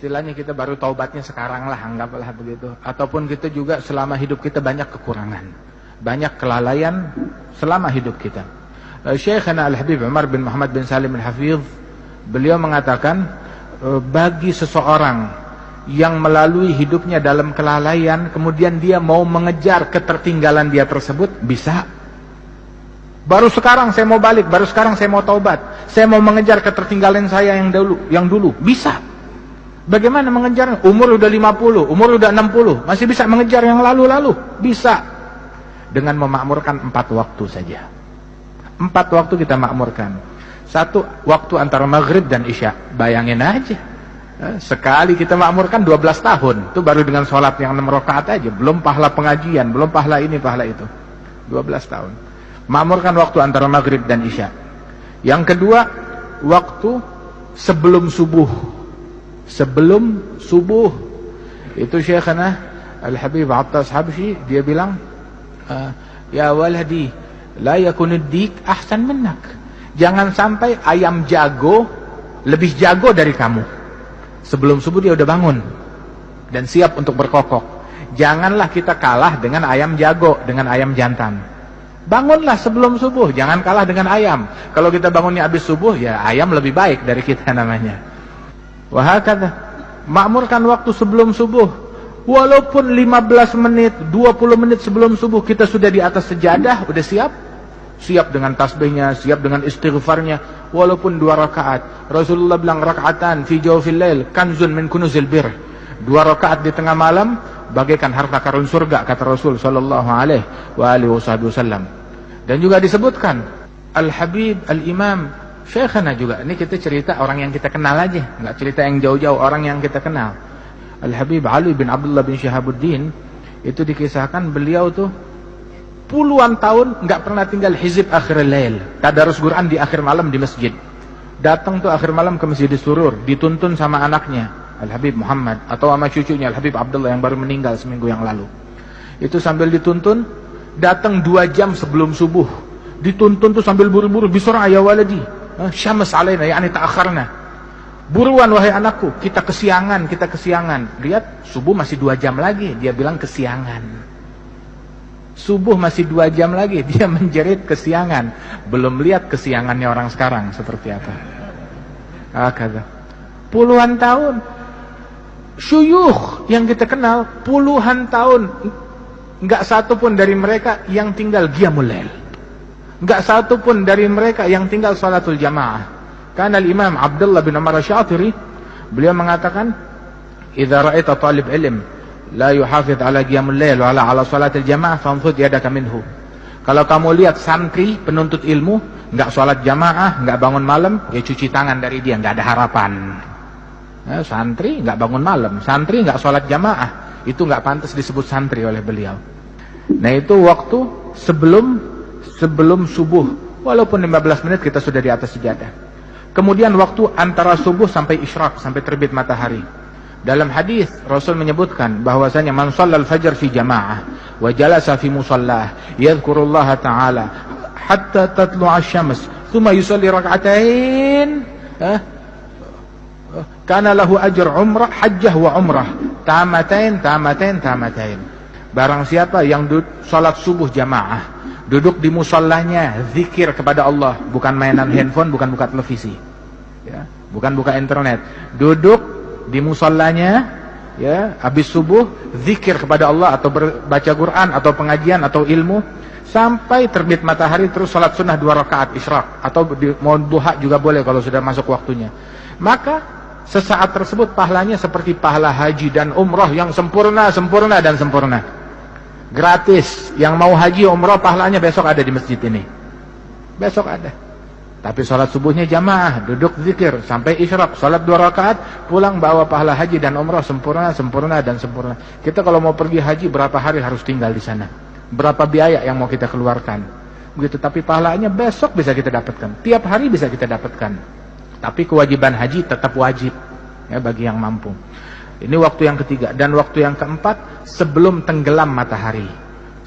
istilahnya kita baru taubatnya sekarang lah, anggaplah begitu. Ataupun kita juga selama hidup kita banyak kekurangan, banyak kelalaian selama hidup kita. Syekhana Al-Habib Umar bin Muhammad bin Salim Al-Hafidh, beliau mengatakan, bagi seseorang yang melalui hidupnya dalam kelalaian, kemudian dia mau mengejar ketertinggalan dia tersebut, bisa. Baru sekarang saya mau balik, baru sekarang saya mau taubat, saya mau mengejar ketertinggalan saya yang dulu, bisa. Bagaimana mengejar? Umur udah 50, umur udah 60, masih bisa mengejar yang lalu-lalu? Bisa. Dengan memakmurkan 4 waktu saja. 4 waktu kita makmurkan. 1 waktu antara maghrib dan isya. Bayangin aja, sekali kita makmurkan 12 tahun. Itu baru dengan sholat yang 6 rakaat aja, belum pahala pengajian, belum pahala ini, pahala itu. 12 tahun. Makmurkan waktu antara maghrib dan isya. Yang kedua, waktu sebelum subuh. Sebelum subuh. Itu Syekhana Al-Habib Attas Habsyi, dia bilang, ya waladi, la yakunud dik ahsan minnak. Jangan sampai ayam jago lebih jago dari kamu. Sebelum subuh dia udah bangun dan siap untuk berkokok. Janganlah kita kalah dengan ayam jago, dengan ayam jantan. Bangunlah sebelum subuh, jangan kalah dengan ayam. Kalau kita bangunnya habis subuh, ya ayam lebih baik dari kita namanya. Wahakadha, makmurkan waktu sebelum subuh. Walaupun 15 menit, 20 menit sebelum subuh kita sudah di atas sejadah, udah siap. Siap dengan tasbihnya, siap dengan istighfarnya. Walaupun 2 rakaat. Rasulullah bilang, raka'atan fi jawfil lail kanzun min kunuzil bir. 2 rakaat di tengah malam bagaikan harta karun surga, kata Rasul sallallahu alaihi wasallam. Dan juga disebutkan Al-Habib Al-Imam Syekhana juga. Ini kita cerita orang yang kita kenal aja, nggak cerita yang jauh-jauh, orang yang kita kenal. Al-Habib Ali bin Abdullah bin Syihabuddin, itu dikisahkan beliau tuh puluhan tahun nggak pernah tinggal hizib akhir lail, tadarus Quran di akhir malam di masjid. Datang tuh akhir malam ke Masjid Surur, dituntun sama anaknya Al-Habib Muhammad atau sama cucunya Al-Habib Abdullah yang baru meninggal seminggu yang lalu. Itu sambil dituntun, datang 2 jam sebelum subuh. Dituntun tuh sambil buru-buru, bisur'a ya waladi, syams alaina, yakni ta'akharna. Buruan wahai anakku, kita kesiangan, kita kesiangan. Lihat, subuh masih 2 jam lagi, dia bilang kesiangan. Subuh masih 2 jam lagi, dia menjerit kesiangan. Belum lihat kesiangannya orang sekarang seperti apa. Kata puluhan tahun. Syuyukh yang kita kenal puluhan tahun, enggak satu pun dari mereka yang tinggal qiyamul lail, enggak satu pun dari mereka yang tinggal salatul jamaah. Karena Imam Abdullah bin Umar Asy-Syatiri, beliau mengatakan, idza ra'aita talib ilm la yuhafidh ala qiyamul lail wa ala salatil jamaah fanfud yadaka minhu. Kalau kamu lihat santri penuntut ilmu enggak salat jamaah, enggak bangun malam, ya cuci tangan dari dia, enggak ada harapan. Santri nggak bangun malam, santri nggak sholat jamaah, itu nggak pantas disebut santri oleh beliau. Nah itu waktu sebelum subuh, walaupun 15 menit kita sudah di atas sejadah. Kemudian waktu antara subuh sampai isyraq, sampai terbit matahari. Dalam hadis Rasul menyebutkan bahwasanya man shallal fajr fi jamaah wa jalasa fi musallah yadhkurullaha ta'ala hatta tatlu'a asy-syams thumma yusalli rak'atain, kana lahu ajr umrah hajjah wa umrah tamatain. Barang siapa yang salat subuh jamaah, duduk di musallahnya, zikir kepada Allah, bukan mainan handphone, bukan buka televisi, ya, bukan buka internet, duduk di musallahnya, ya, habis subuh zikir kepada Allah atau baca Quran atau pengajian atau ilmu sampai terbit matahari, terus salat sunnah 2 rakaat isyraq atau mau duha juga boleh kalau sudah masuk waktunya. Maka sesaat tersebut pahalanya seperti pahala haji dan umrah yang sempurna. Gratis. Yang mau haji umrah pahalanya besok ada di masjid ini. Besok ada. Tapi sholat subuhnya jamaah, duduk zikir sampai isyraq, sholat 2 rakaat, pulang bawa pahala haji dan umrah sempurna. Kita kalau mau pergi haji berapa hari harus tinggal di sana? Berapa biaya yang mau kita keluarkan? Begitu, tapi pahalanya besok bisa kita dapatkan. Tiap hari bisa kita dapatkan. Tapi kewajiban haji tetap wajib, ya, bagi yang mampu. Ini waktu yang ketiga. Dan waktu yang keempat, sebelum tenggelam matahari.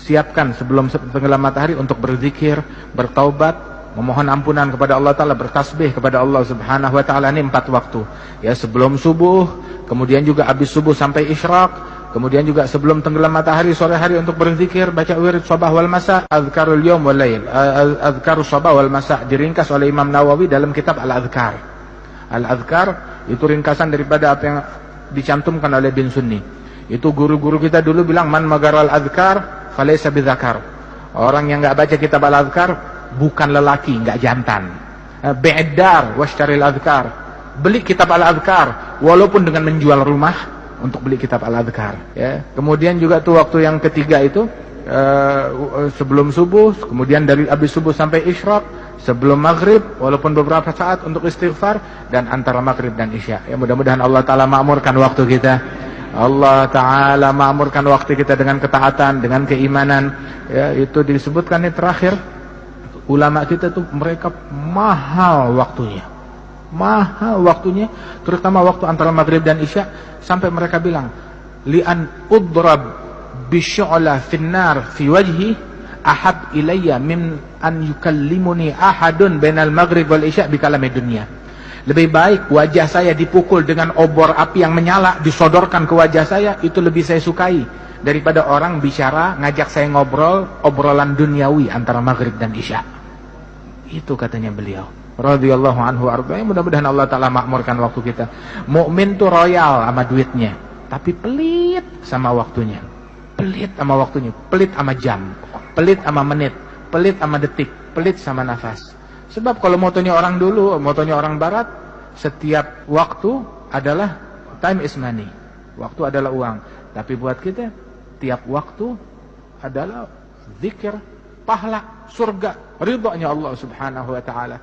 Siapkan sebelum tenggelam matahari untuk berzikir, bertaubat, memohon ampunan kepada Allah Ta'ala, bertasbih kepada Allah Subhanahu Wa Ta'ala. Ini 4 waktu. Ya, sebelum subuh, kemudian juga habis subuh sampai isyraq, kemudian juga sebelum tenggelam matahari sore hari untuk berzikir, baca wirid sabah wal masa, azkarul yawm wal lail, azkarus sabah wal masa, diringkas oleh Imam Nawawi dalam kitab Al-Adhkar. Al-Adhkar itu ringkasan daripada apa yang dicantumkan oleh Bin Sunni. Itu guru-guru kita dulu bilang, man magaral adhkar falaysa bidzakar. Orang yang enggak baca kitab Al-Adhkar bukan lelaki, enggak jantan. Bi'dar washtaril adhkar. Beli kitab Al-Adhkar walaupun dengan menjual rumah untuk beli kitab Al-Adhkar, ya. Kemudian juga tuh waktu yang ketiga itu sebelum subuh, kemudian dari habis subuh sampai isyraq, sebelum maghrib walaupun beberapa saat untuk istighfar, dan antara maghrib dan isya. Ya, mudah-mudahan Allah Ta'ala makmurkan waktu kita. Allah Ta'ala makmurkan waktu kita dengan ketaatan, dengan keimanan. Ya, itu disebutkan ini terakhir, ulama kita tuh mereka mahal waktunya, terutama waktu antara maghrib dan isya, sampai mereka bilang, li'an udrab bisyu'la finnar fi wajhi ahab ilayya min an yukallimuni ahadun bainal maghrib wal isya bikalamid dunya. Lebih baik wajah saya dipukul dengan obor api yang menyala, disodorkan ke wajah saya, itu lebih saya sukai daripada orang bicara ngajak saya ngobrol obrolan duniawi antara maghrib dan isya. Itu katanya beliau radhiyallahu anhu arba. Mudah-mudahan Allah Ta'ala makmurkan waktu kita. Mukmin tuh royal sama duitnya, tapi pelit sama waktunya. Pelit sama waktunya, pelit sama jam, pelit sama menit, pelit sama detik, pelit sama nafas. Sebab kalau motonya orang dulu, motonya orang barat, setiap waktu adalah time is money. Waktu adalah uang. Tapi buat kita, tiap waktu adalah zikir, pahala, surga, ridhonya Allah Subhanahu Wa Ta'ala.